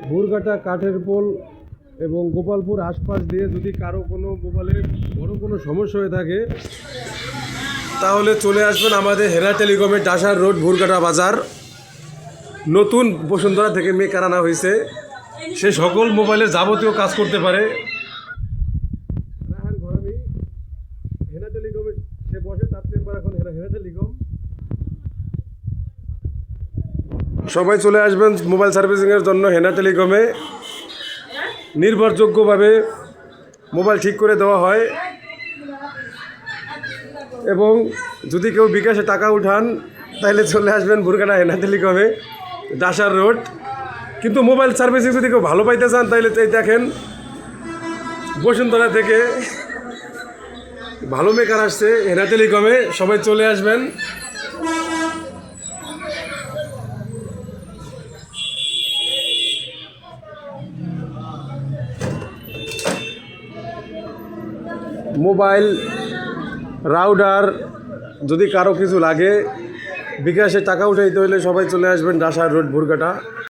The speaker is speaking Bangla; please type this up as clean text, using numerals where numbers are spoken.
ভুরঘাটা কাঠের পোল এবং গোপালপুর আশপাশ দিয়ে যদি কারো কোনো মোবাইলে বড় কোনো সমস্যা হয়ে থাকে তাহলে চলে আসবেন আমাদের হেনা টেলিকমের ডাসার রোড ভুরঘাটা বাজার। নতুন বসুন্ধরা থেকে মেকার আনা হয়েছে, সে সকল মোবাইলের যাবতীয় কাজ করতে পারে। রাহান ঘরামি হেনা টেলিকমে সে বসে, তার চেম্বার এখন হেনা টেলিকম। সবাই চলে আসবেন মোবাইল সার্ভিসিংয়ের জন্য হেনা টেলিকমে। নির্ভরযোগ্যভাবে মোবাইল ঠিক করে দেওয়া হয় এবং যদি কেউ বিকাশে টাকা উঠান তাহলে চলে আসবেন ভুরঘাটা হেনা টেলিকমে ডাসার রোড। কিন্তু মোবাইল সার্ভিসিং যদি কেউ ভালো পাইতে চান তাহলে এই দেখেন বসুন্ধরা থেকে ভালো মেকার আসছে হেনা টেলিকমে, সবাই চলে আসবেন। মোবাইল রাউটার যদি কারো কিছু লাগে বিকাশে টাকা উঠাইতে হলে সবাই চলে আসবেন ডাসার রোড ভুরঘাটা।